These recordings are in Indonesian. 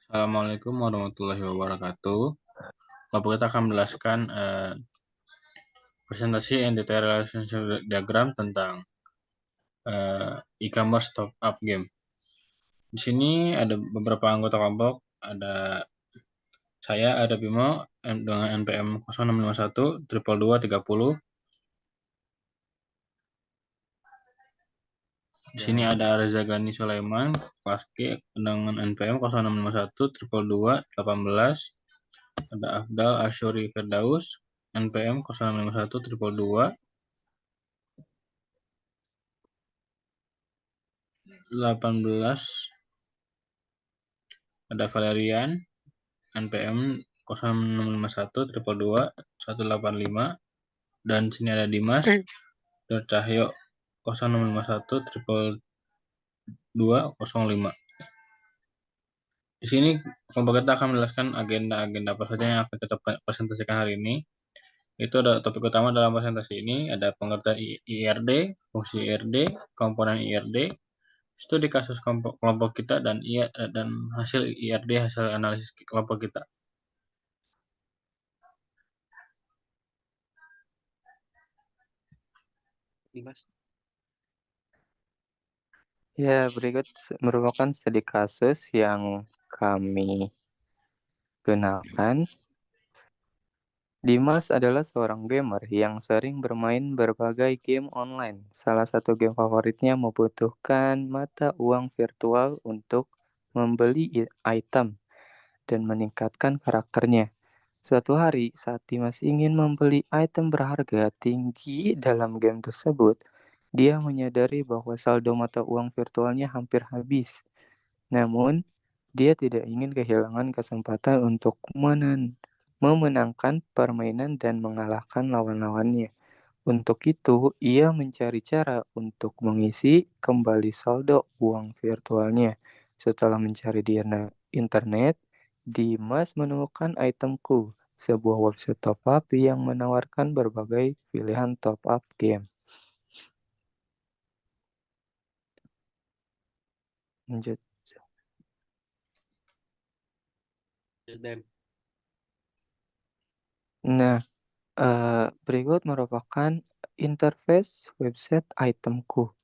Assalamualaikum warahmatullahi wabarakatuh. Bapak kita akan menjelaskan presentasi Entity Relationship Diagram tentang e-commerce top up game. Di sini ada beberapa anggota kelompok, ada saya, ada Bimo dengan NPM 0651 22230. Di sini ada Reza Gani Sulaiman kelas G dengan NPM 0651 22218. Ada Afdal Asyuri Firdaus NPM 0651 22218. Ada Valerian NPM 0651 222 185. Dan sini ada Dimas Cahyo 0651 222 Di sini kelompok kita akan menjelaskan agenda-agenda apa saja yang akan kita presentasikan hari ini. Itu ada topik utama dalam presentasi ini, ada pengertian IRD, fungsi IRD, komponen IRD, studi kasus kelompok kita, dan hasil IRD, hasil analisis kelompok kita. Ya, berikut merupakan studi kasus yang kami gunakan. Dimas adalah seorang gamer yang sering bermain berbagai game online. Salah satu game favoritnya membutuhkan mata uang virtual untuk membeli item dan meningkatkan karakternya. Suatu hari, saat Dimas ingin membeli item berharga tinggi dalam game tersebut, dia menyadari bahwa saldo mata uang virtualnya hampir habis. Namun, dia tidak ingin kehilangan kesempatan untuk memenangkan permainan dan mengalahkan lawan-lawannya. Untuk itu, ia mencari cara untuk mengisi kembali saldo uang virtualnya. Setelah mencari di internet, Dimas menemukan itemku, sebuah website top up yang menawarkan berbagai pilihan top up game. Lanjut. Nah, berikut merupakan interface website itemku.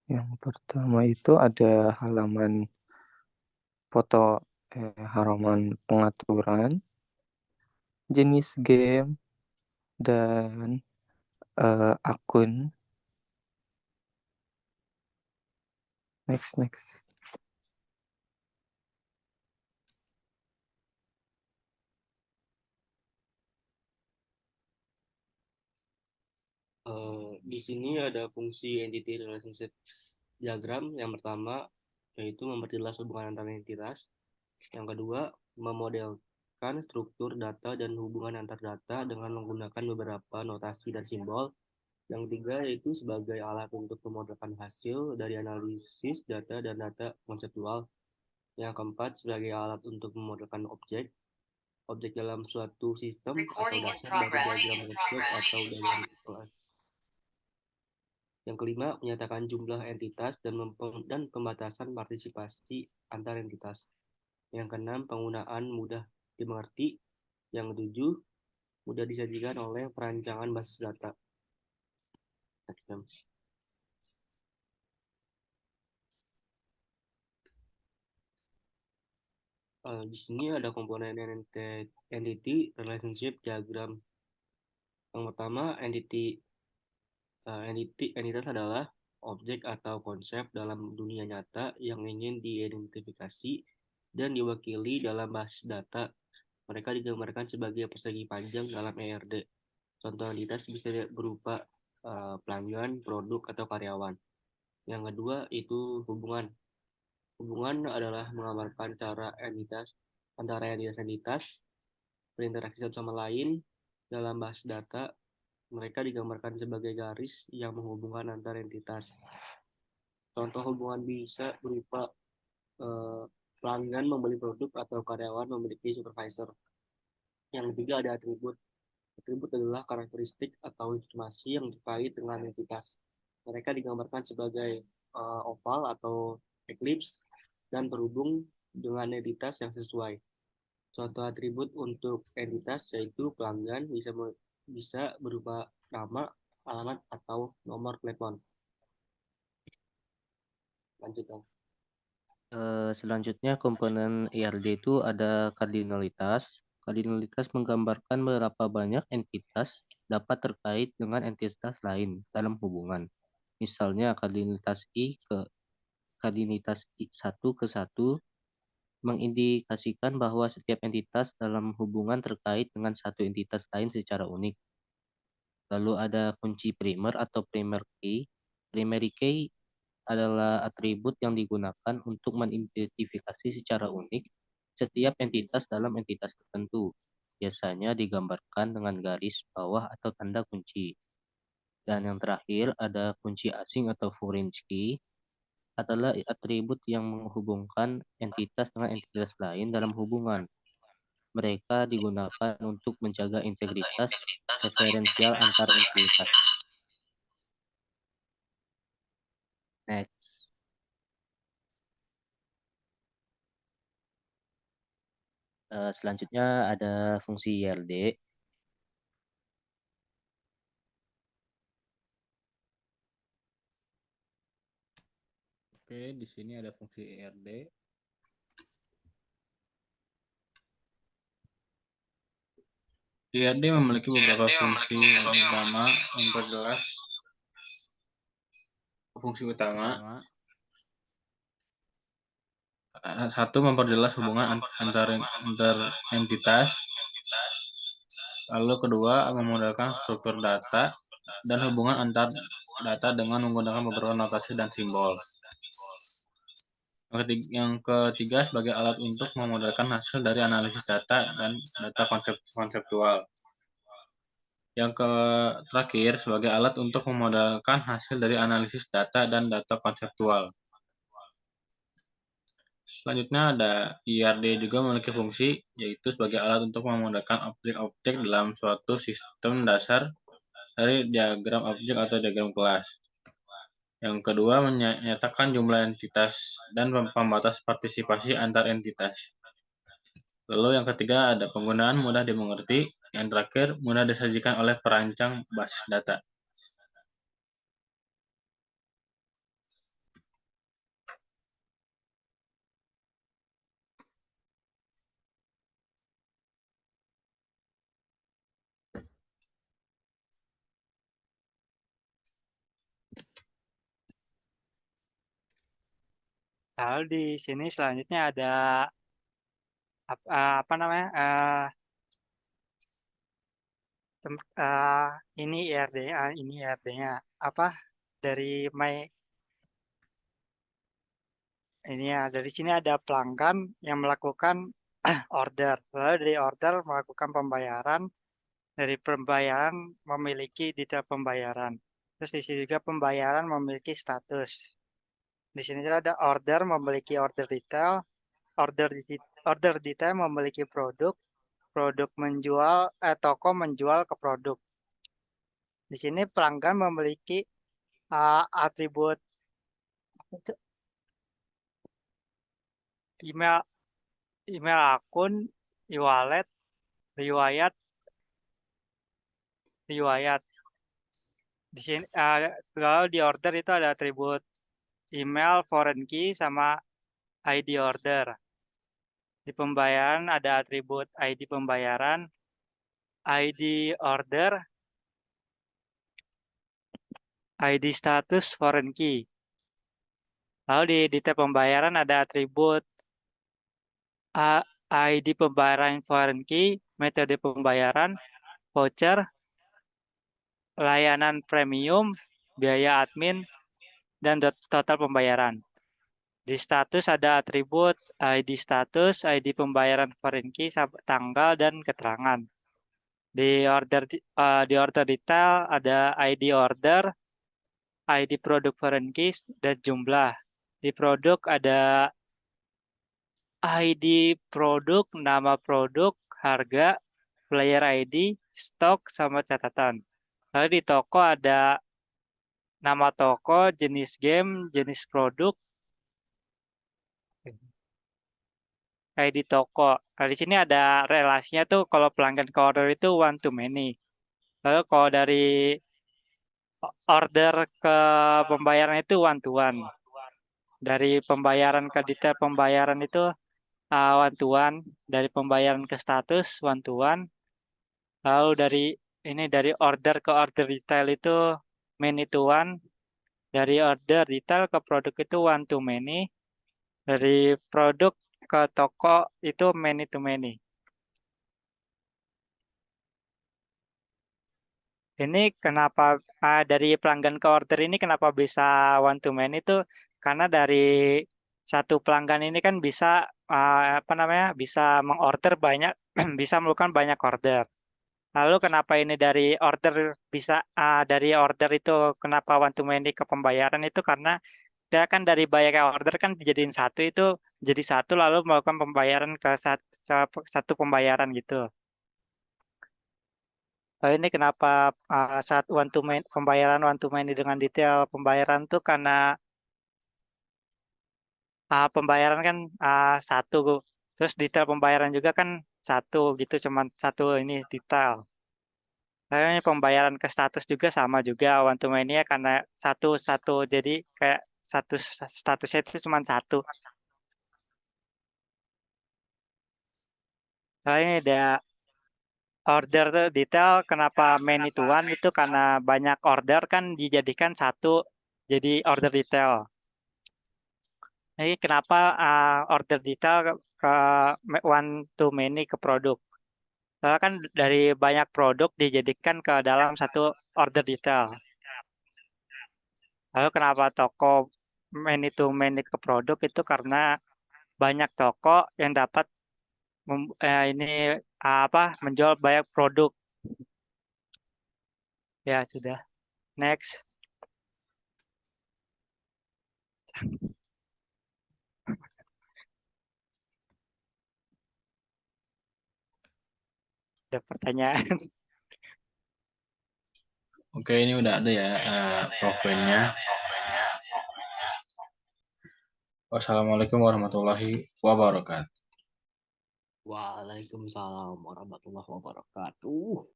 Yang pertama itu ada halaman foto, halaman pengaturan, jenis game, dan akun. Next. Di sini ada fungsi entity relationship diagram. Yang pertama yaitu memperjelas hubungan antar entitas. Yang kedua, memodelkan struktur data dan hubungan antar data dengan menggunakan beberapa notasi dan simbol. Yang ketiga yaitu sebagai alat untuk memodelkan hasil dari analisis data dan data konseptual. Yang keempat, sebagai alat untuk memodelkan objek dalam suatu sistem atau dasar dari diagram objek atau diagram kelas. Yang kelima, menyatakan jumlah entitas dan pembatasan partisipasi antar entitas. Yang keenam, penggunaan mudah dimengerti. Yang ketujuh, mudah disajikan oleh perancangan basis data. Di sini ada komponen entity relationship diagram. Yang pertama, entitas adalah objek atau konsep dalam dunia nyata yang ingin diidentifikasi dan diwakili dalam basis data. Mereka digambarkan sebagai persegi panjang dalam ERD. Contoh entitas bisa berupa pelanggan, produk, atau karyawan. Yang kedua itu hubungan. Hubungan adalah menggambarkan cara antara entitas berinteraksi satu sama lain dalam basis data. Mereka digambarkan sebagai garis yang menghubungkan antar entitas. Contoh hubungan bisa berupa pelanggan membeli produk atau karyawan memiliki supervisor. Yang ketiga ada atribut. Atribut adalah karakteristik atau informasi yang terkait dengan entitas. Mereka digambarkan sebagai oval atau ellipse dan terhubung dengan entitas yang sesuai. Contoh atribut untuk entitas yaitu pelanggan bisa berupa nama, alamat, atau nomor telepon. Lanjutkan. Selanjutnya komponen IRD itu ada kardinalitas. Kardinalitas menggambarkan berapa banyak entitas dapat terkait dengan entitas lain dalam hubungan. Misalnya kardinalitas kardinalitas I 1 ke 1 mengindikasikan bahwa setiap entitas dalam hubungan terkait dengan satu entitas lain secara unik. Lalu ada kunci primer atau primary key. Primary key adalah atribut yang digunakan untuk mengidentifikasi secara unik setiap entitas dalam entitas tertentu. Biasanya digambarkan dengan garis bawah atau tanda kunci. Dan yang terakhir ada kunci asing atau foreign key adalah atribut yang menghubungkan entitas dengan entitas lain dalam hubungan. Mereka digunakan untuk menjaga integritas referensial antar entitas. Next. Selanjutnya ada fungsi YLD. Oke, di sini ada fungsi IRD. IRD memiliki beberapa fungsi utama. Memperjelas fungsi utama. Satu, memperjelas hubungan antar entitas. Lalu kedua, memodelkan struktur data dan hubungan antar data dengan menggunakan beberapa notasi dan simbol. Yang ketiga, sebagai alat untuk memodelkan hasil dari analisis data dan data konseptual. Yang terakhir, sebagai alat untuk memodelkan hasil dari analisis data dan data konseptual. Selanjutnya ada IRD juga memiliki fungsi, yaitu sebagai alat untuk memodelkan objek-objek dalam suatu sistem dasar dari diagram objek atau diagram kelas. Yang kedua, menyatakan jumlah entitas dan pembatas partisipasi antar entitas. Lalu yang ketiga, ada penggunaan mudah dimengerti. Yang terakhir, mudah disajikan oleh perancang basis data. Lalu di sini selanjutnya ada apa namanya? Ini IRD-nya apa dari ini ya, dari sini ada pelanggan yang melakukan order, lalu dari order melakukan pembayaran, dari pembayaran memiliki detail pembayaran, terus di sini juga pembayaran memiliki status. Di sini juga ada order memiliki order detail, order detail memiliki produk menjual, toko menjual ke produk. Di sini pelanggan memiliki atribut email akun, e-wallet, riwayat. Di sini kalau di order itu ada atribut email, foreign key, sama ID order. Di pembayaran ada atribut ID pembayaran, ID order, ID status, foreign key. Lalu di detail pembayaran ada atribut ID pembayaran foreign key, metode pembayaran, voucher, layanan premium, biaya admin, dan total pembayaran. Di status ada atribut ID status, ID pembayaran foreign key, tanggal, dan keterangan. Di order detail ada ID order, ID produk foreign key, dan jumlah. Di produk ada ID produk, nama produk, harga, player ID, stok, sama catatan. Lalu di toko ada nama toko, jenis game, jenis produk, kayak di toko. Nah, di sini ada relasinya tuh kalau pelanggan ke order itu one to many. Lalu kalau dari order ke pembayaran itu one to one. Dari pembayaran ke detail pembayaran itu one to one. Dari pembayaran ke status one to one. Lalu dari order ke order detail itu many to one. Dari order detail ke produk itu one to many. Dari produk ke toko itu many to many. Ini kenapa dari pelanggan ke order ini kenapa bisa one to many itu karena dari satu pelanggan ini kan bisa apa namanya bisa mengorder banyak bisa melakukan banyak order. Lalu kenapa ini dari order bisa dari order itu kenapa one to many ke pembayaran itu karena dia kan dari banyak order kan dijadiin satu itu jadi satu lalu melakukan pembayaran ke satu pembayaran gitu. Ini kenapa saat pembayaran one to many dengan detail pembayaran tuh karena pembayaran kan satu, terus detail pembayaran juga kan satu gitu, cuman satu ini detail. Lalu pembayaran ke status juga sama juga one to many ya karena satu jadi kayak statusnya itu cuma satu. Lalu ini ada order tuh detail kenapa many to one itu karena banyak order kan dijadikan satu jadi order detail. Jadi kenapa order detail ke one to many ke produk? Soalnya kan dari banyak produk dijadikan ke dalam satu order detail. Lalu kenapa toko many to many ke produk itu karena banyak toko yang dapat ini apa menjual banyak produk. Ya sudah. Next. Ada pertanyaan. Oke, ini udah ada ya profilnya. Wassalamualaikum warahmatullahi wabarakatuh. Waalaikumsalam warahmatullahi wabarakatuh.